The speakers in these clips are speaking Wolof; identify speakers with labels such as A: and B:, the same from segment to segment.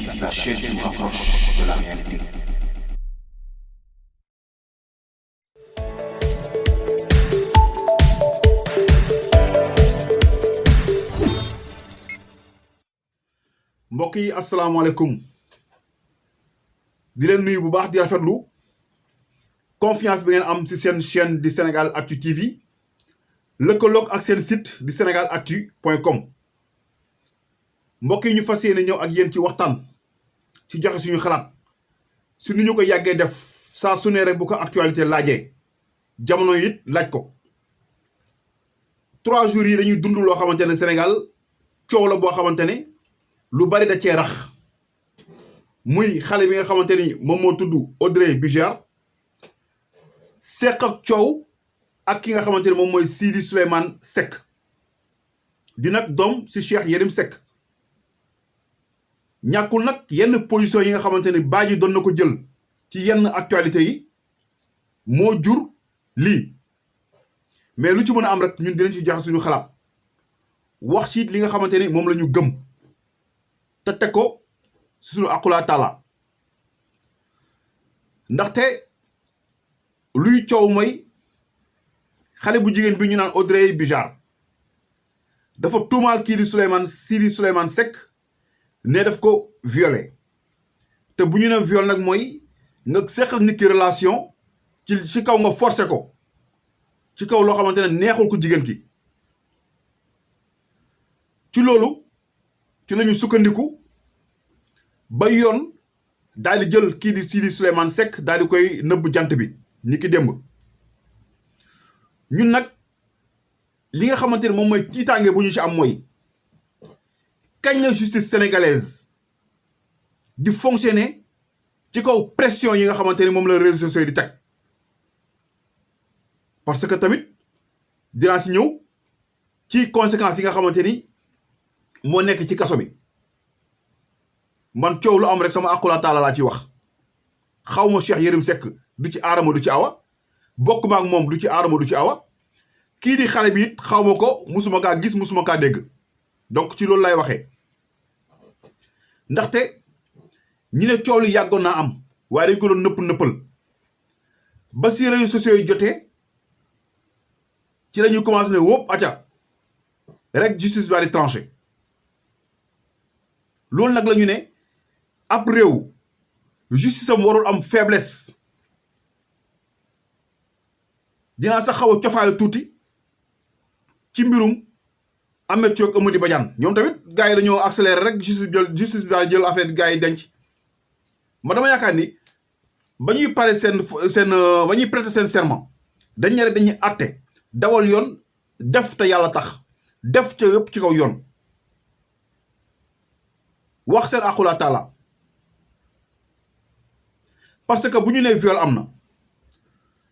A: la chaîne qui nous rapproche de la réalité.
B: mbokk yi asalaamaaleykum di leen nuyu bu baax di rafetlu confiance bi ngeen am ci seen chaîne di Sénégal Actu TV lëkkaloog ak seen site di sénégalactu.com mbokk yi ñu fas yéene ñëw ak yéen ci waxtaan ci joxe suñu xalaat su ni ñu ko yàggee def saa su ne rek bu ko actualité laajee jamono it laaj ko 3 jours yi dañuy dund loo xamante ne Sénégal coow la boo xamante ne lu bari da cee rax muy xale bi nga xamante ni moom moo tudd Audrey Bugiard seq ak coow ak ki nga xamante ne moom mooy Sidi Souleymane Seck di nag doom si Cheikh Yérim Seck ñàkkul nag yenn position yi nga xamante ni Badji doon na ko jël ci yenn actualité yi moo jur lii mais lu ci mën a am rek ñun dinañ ci joxe suñu xalaat wax ci li nga xamante ni moom la ñu gëm te teg ko suñu aqulaa taala ndaxte luy coow mooy xale bu jigéen bi ñu naan Audrey Bugiard dafa tuumaal kii di Sidi Souleymane Seck ne daf ko violé te bu ñu ne viol nag mooy nga seq ak nit ki relation ci kaw nga forcé ko ci kaw loo xamante ne neexul ko jigéen ki ci loolu ci la ñu sukkandiku ba yoon daal di jël kii di Sidi Souleymane Seck daal di koy nëbb jant bi ni ki démb ñun nag li nga xamante ne moom mooy tiitaange bu ñu ci am mooy kañ la justice sénégalaise di fonctionner ci kaw pression yi nga xamante ne moom la réseaux sociaux di teg parce que tamit dinaa si ñëw ci conséquences yi nga xamante ni moo nekk ci kaso bi man coow lu am rek sama aqula taala laa ci wax xaw ma Cheikh Yérim Seck du ci aadama du ci awa bokk ma ak moom du ci aadama du ci awa kii di xale bi it xaw ma ko musuma kaa gis musuma kaa dégg donc ci loolu lay waxee ndaxte ñi ne coow li yàggoon naa am waaye dañ ko doon nëppal ba si réseaux sociaux yi jotee ci la ñu commencé ne wóop aca rek justice bi di tranché loolu nag la ñu ne ab réew justice am warul am faiblesse dinaa sax xaw a cofaale tuuti ci mbirum Ameth Thiou ak Amady Badiane ñoom tamit gars yi dañoo accéléré rek justice bi daal jël affaire gars yi denc ma dama yaakaar ni ba ñuy pare ba ñuy prêter seen serment dañ ne rek dañuy àtte dawal yoon def te yàlla tax def te yëpp ci kaw yoon wax seen aqula taala parce que bu ñu nee viol am na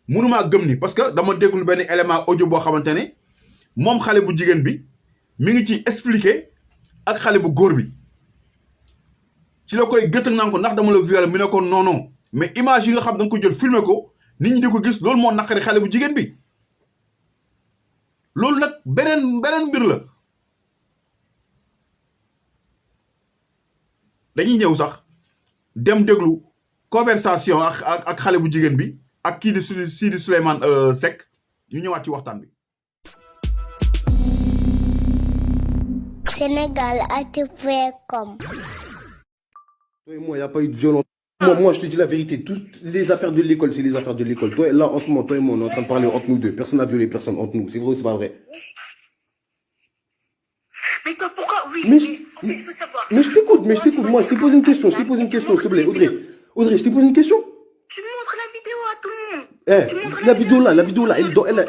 B: mënumaa gëm ni parce que dama déggul benn élément audio boo xamante ne moom xale bu jigéen bi mi ngi ci expliquer ak xale bu góor bi ci la koy gëtëg naan ko ndax dama la violé mi ne ko non non mais image yi nga xam da nga ko jël filmer ko nit ñi di ko gis loolu moo naqari xale bu jigéen bi loolu nag beneen mbir la dañuy ñëw sax dem déglu conversation ak xale bu jigéen bi ak kii di Sidi Souleymane Seck ñu ñëwaat ci waxtaan bi.
C: Sénégalactu.com.
D: Toi et moi, il n'y a pas eu de violence. Moi, je te dis la vérité. Toutes les affaires de l'école, c'est les affaires de l'école. Toi, là, en ce moment, toi et moi, on est en train de parler entre nous deux. Personne n'a violé personne entre nous. C'est vrai ou c'est pas vrai?
E: Mais toi, pourquoi? Oui,
D: Mais
E: il faut savoir.
D: je t'écoute. Moi, je t'ai posé une question. S'il te plaît, Audrey, je t'ai posé une question.
E: Tu montres la vidéo à tout le monde.
D: La vidéo là,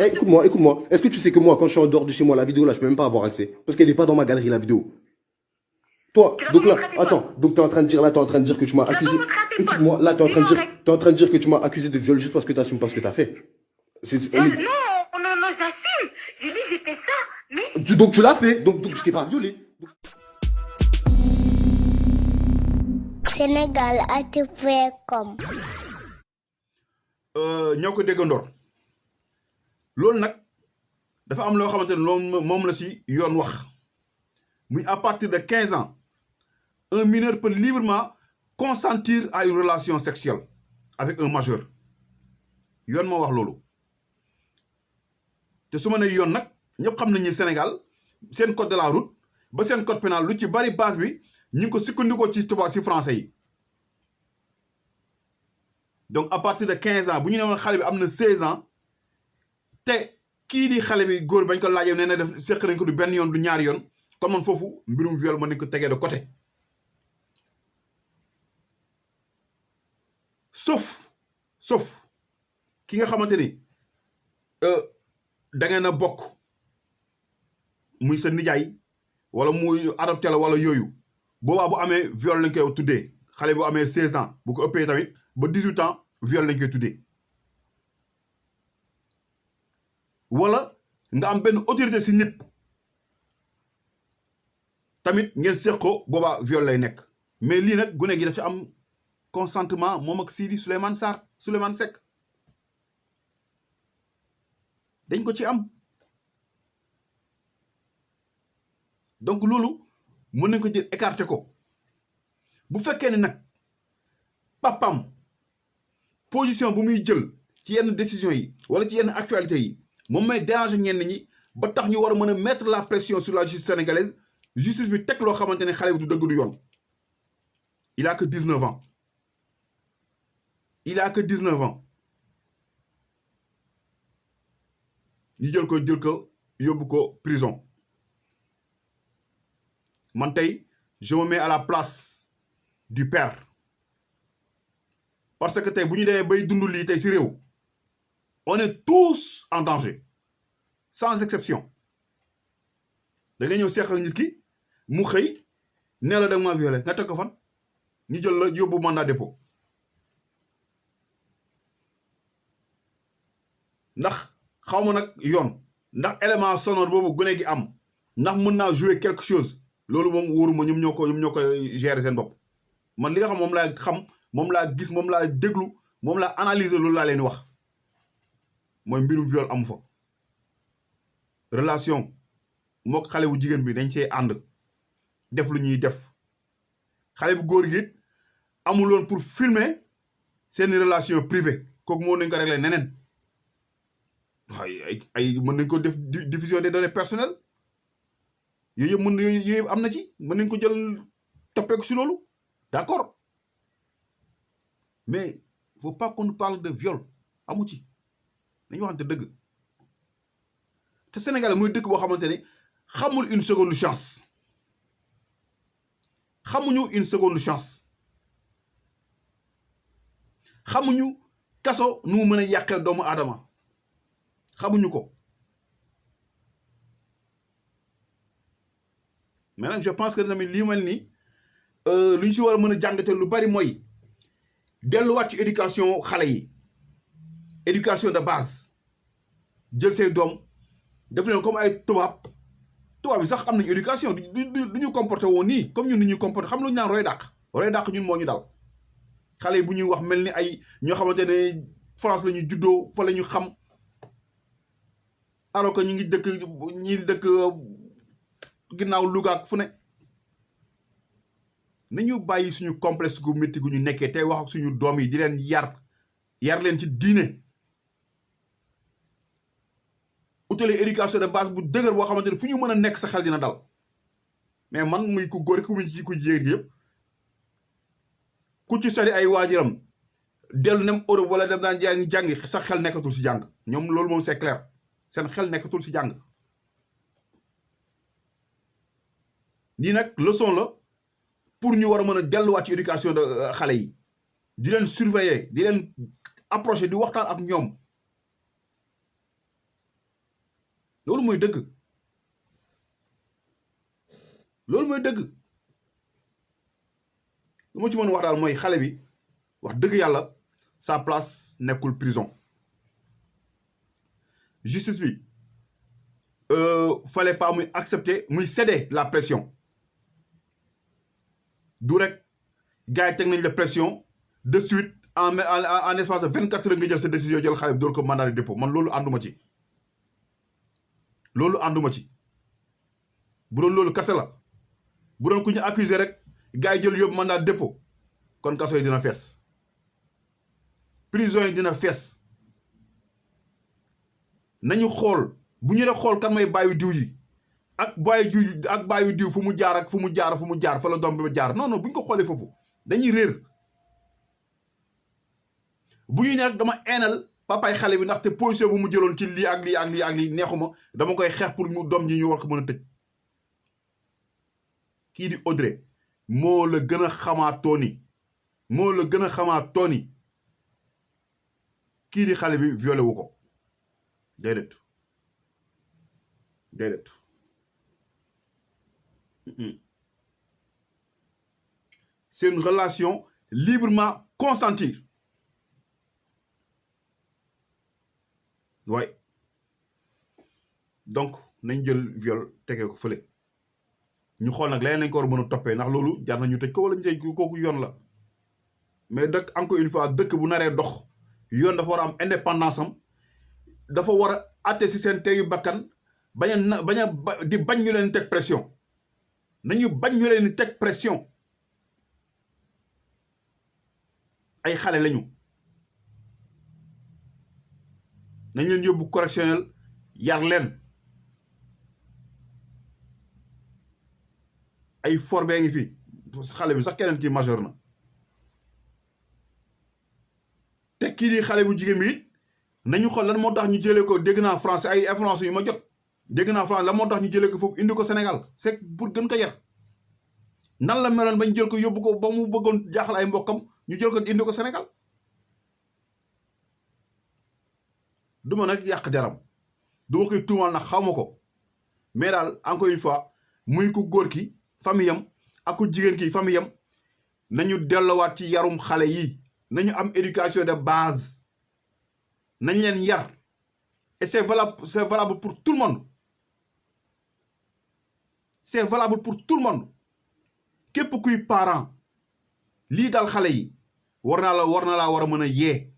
D: écoute-moi. Est-ce que tu sais que moi, quand je suis en dehors de chez moi, la vidéo là, je peux même pas avoir accès. Parce qu'elle n'est pas dans ma galerie, la vidéo. Toi, donc là, attends, donc t'es en train de dire que tu m'as accusé. Écoute-moi, là, t'es en train de dire que tu m'as accusé de viol juste parce que t'assumes pas ce que t'as fait.
E: Non, je l'assume. J'ai dit, j'ai fait ça, mais...
D: Donc tu l'as fait, donc je t'ai pas violé.
C: Sénégalactu.com.
B: ñoo ko déggandoor loolu nag dafa am loo xamante ne loolu moom la si yoon wax muy à partir de 15 ans un mineur peut librement consentir à une relation sexuelle avec un majeur yoon moo wax loolu te su ma nee yoon nag ñëpp xam nañu Sénégal seen code de la route ba seen code pénal lu ci bari base bi ñu ngi ko sukkandikoo ci tubaab ci français yi donc à partir de 15 ans bu ñu ne woon xale bi am na 16 ans te kii di xale bi góor bañ ko laajee nee na def seq nañ ko du benn yoon du ñaari yoon kon man foofu mbirum viol mën nañ ko tegee de côté sauf ki nga xamante ni da ngeen a bokk muy sa nijaay wala muy adopté la wala yooyu boobaa bu amee viol lañ koy tuddee xale bu amee 16 ans bu ko ëppee tamit ba 18 ans viol lañ koy tuddee wala nga am benn autorité si nit tamit ngeen seq ko boobaa viol lay nekk mais lii nag gune gi daf ci am consentement moom ak Sidi Souleymane Seck dañ ko ci am donc loolu mën nañ ko jël écarter ko bu fekkee ne nag papam position bu muy jël ci yenn décision yi wala ci yenn actualité yi moom may déranger ñenn ñi ba tax ñu war a mën a mettre la pression sur la justice sénégalaise justice bi teg loo xamante ne xale bi du dëgg du yoon il a que 19 ans ñu jël ko yóbbu ko prison man tey je me mets à la place du père parce que tey bu ñu demee bay dund lii tey ci réew on est tous en danger sans exception da nga ñëw seex ak nit ki mu xëy nee la da nga ma violé nga teg ko fan ñu jël la yóbbu mandat dépôt ndax xaw ma nag yoon ndax élément sonore boobu gune gi am ndax mën naa jouer quelque chose loolu moom wóoruma ñoom ñoo ko gérer seen bopp man li nga xam moom laa gis moom laa déglu moom laa analyser loolu laa leen wax mooy mbirum viol amu fa relation mook xale bu jigéen bi dañ see ànd def lu ñuy def xale bu góor gi amuloon pour filmer seeni relation privée kooku moo nañ ko régler neneen ay mën nañ ko def diffusion des données personnelles yooyu yëpp am na ci mën nañ ko jël toppee ko si loolu d'accord mais faut pas qu'on nous parle de viol amu ci nañu waxante dëgg te Sénégal mooy dëkk boo xamante ne xamul une seconde chance xamuñu une seconde chance xamuñu kaso nu mu mën a yàqee doomu aadama xamuñu ko mais nag je pense que tamit lii mel ni lu ñu si war a mën a jàngate lu bari mooy delluwaat ci éducation xale yi éducation de base jël say doom def leen comme ay tubaab yi sax am nañu éducation du ñu comporté woon nii comme ñun ni ñuy comporté xam lu ñu naan roy dàq ñun moo ñu dal xale yi bu ñuy wax mel ni ay ñoo xamante ne France la ñuy juddoo fa la ñu xam alors que ñi dëkk ginnaaw Louga ak fu ne nañu bàyyi suñu complexe gu métti gu ñu nekkee tey wax ak suñu doom yi di leen yar leen ci diine utale éducation de base bu dëgër boo xamante ne fu ñu mën a nekk sa xel dina dal mais man muy ku góor ku muy ci ku jigéen yëpp ku ci sori ay waajuram dellu nem Europe wala dem daan jàngi sa xel nekkatul si jàng ñoom loolu moom c'est clair seen xel nekkatul si jàng nii nag leçon la pour ñu war a mën a delluwaat ci éducation de xale yi di leen surveiller di leen approcher di waxtaan ak ñoom loolu mooy dëgg lu ma ci mën wax daal mooy xale bi wax dëgg yàlla sa place nekkul prison justice bi fallait pas muy accepter muy céder la pression du rek gars yi teg nañ la pression de suite en espace de 24 heures nga jël sa décision jël xale bi door ko mandat de dépôt man loolu ànduma ci bu doon loolu kase la bu doon ku ñu accuser rek gars yi jël yóbbu mandat dépôt kon kaso yi dina fees prison yi dina fees nañu xool bu ñu la xool kan may bàyyi diw yi ak bàyyi diw fu mu jaar ak fu mu jaar fa la doom bi jaar non bu ñu ko xoolee foofu dañuy réer bu ñu ne rek dama eenal papaay xale bi ndaxte position bu mu jëloon ci lii ak lii neexuma dama koy xeex pour mu doom ji ñu war ko mën a tëj kii di Audrey moo la gën a xamaa tooni kii di xale bi violé wu ko déedéet c'est une relation librement consentie ouais donc nañ jël viol tegee ko fële ñu xool nag leneen nañ ko war a mën a toppee ndax loolu jar nañu tëj ko wala ñu tëj kooku yoon la mais dëkk encore une fois dëkk bu naree dox yoon dafa war a am indépendance am dafa war a atte si seen teyu bakkan bañ ñu leen teg pression nañu bañ ñu leen teg pression ay xale lañu nañ leen yóbbu correctionnel yar leen ay forbee ngi fi xale bi sax keneen kii majeur na te kii di xale bu jigéen bi nañu xool lan moo tax ñu jëlee ko dégg naa français ay influence yu ma jot dégg naa français lan moo tax ñu jëlee ko foofu indi ko Sénégal c'est pour gën ko yar nan la meloon bañ jël ko yóbbu ko ba mu bëggoon jaaxal ay mbokkam ñu jël ko indi ko Sénégal duma nag yàq jaram duma koy tuumal nag xaw ma ko mais daal encore une fois muy ku góor ki famille am ak ku jigéen ki famille am nañu delluwaat ci yarum xale yi nañu am éducation de base nañ leen yar et c'est valable pour tout le monde c'est valable pour tout le monde képp kuy parent lii daal xale yi war na laa war a mën a yee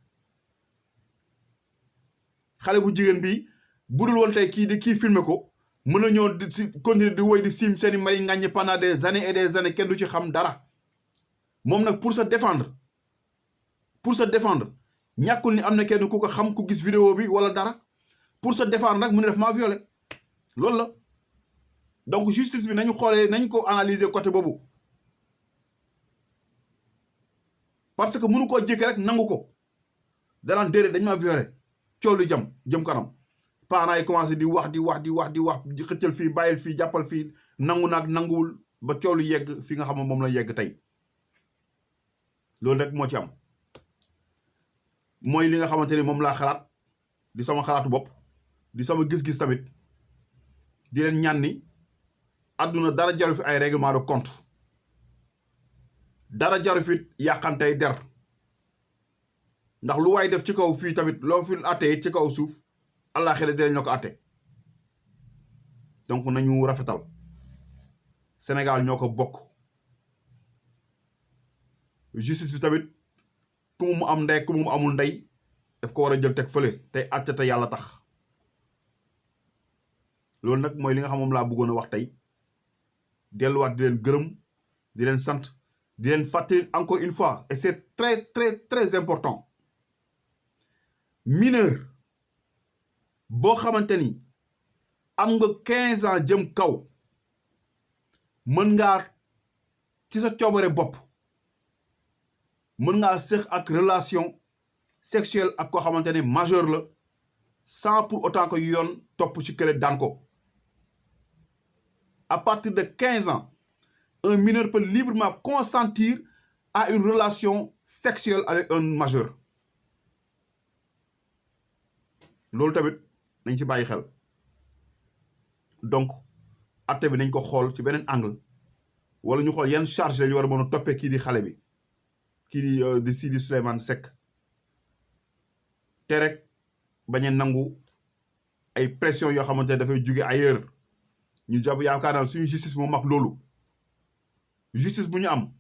B: xale bu jigéen bi budul woon tey kii filmer ko mën a ñëw di si continuer di woy di siim seeni mari ngàññi pendant des années et des années kenn du ci xam dara moom nag pour se défendre ñàkkul ni am na kenn ku ko xam ku gis vidéo bi wala dara pour se défendre nag mu ne def maa violé loolu la donc justice bi nañu xoolee nañ ko analyser côté boobu parce que mënu koo jékki rek nangu ko danaan déedéet dañ maa violé coow lu jëm kanam parents yi commencé di wax di xëccal fii bàyyil fii jàppal fii nangu naag nanguwul ba coow lu yegg fi nga xam ne moom la yegg tey loolu rek moo ci am mooy li nga xamante ni moom laa xalaat di sama xalaatu bopp di sama gis-gis tamit di leen ñaan ni àdduna dara jaru fi ay règlement de compte dara jaru fi yàqantey der ndax lu waay def ci kaw fii tamit loo fi àttee ci kaw suuf allah xele dinañ la ko àtte donc nañu rafetal Sénégal ñoo ko bokk justice bi tamit ku mu am ndey ku mu amul ndey daf ko war a jël teg fële tey àtte te yàlla tax loolu nag mooy li nga xam moom laa bëggoon a wax tey delluwaat di leen gërëm di leen sant di leen fàttali encore une fois et c'est très très très important mineur boo xamante ni am nga 15 ans jëm kaw mën ngaa ci sa coobare bopp mën ngaa séq ak relation sexuelle ak koo xamante ni majeur la sans pour autant que yoon topp ci kële daan ko à partir de 15 ans un mineur peut librement consentir à une relation sexuelle avec un majeur loolu tamit nañ ci bàyyi xel donc atte bi nañ ko xool ci beneen angle wala ñu xool yan charge la ñu war a mën a toppee kii di xale bi kii di Sidi Souleymane Seck te rek bañ a nangu ay pression yoo xamante ne dafay jóge ailleurs ñu jàpp yaakaar naa suñu justice moo mag loolu justice bu ñu am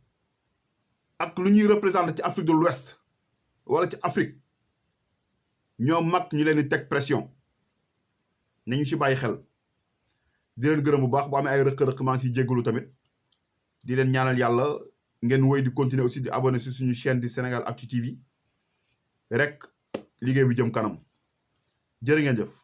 B: ak lu ñuy représenter ci Afrique de l'Ouest wala ci Afrique ñoo mag ñu leen di teg pression nañu ci bàyyi xel di leen gërëm bu baax bu amee ay rëq-rëq maa ngi ciy jéggalu tamit di leen ñaanal yàlla ngeen woy di continuer aussi di abonné si suñu chaîne di Sénégal Actu TV rek liggéey bi jëm kanam jërë ngeen jëf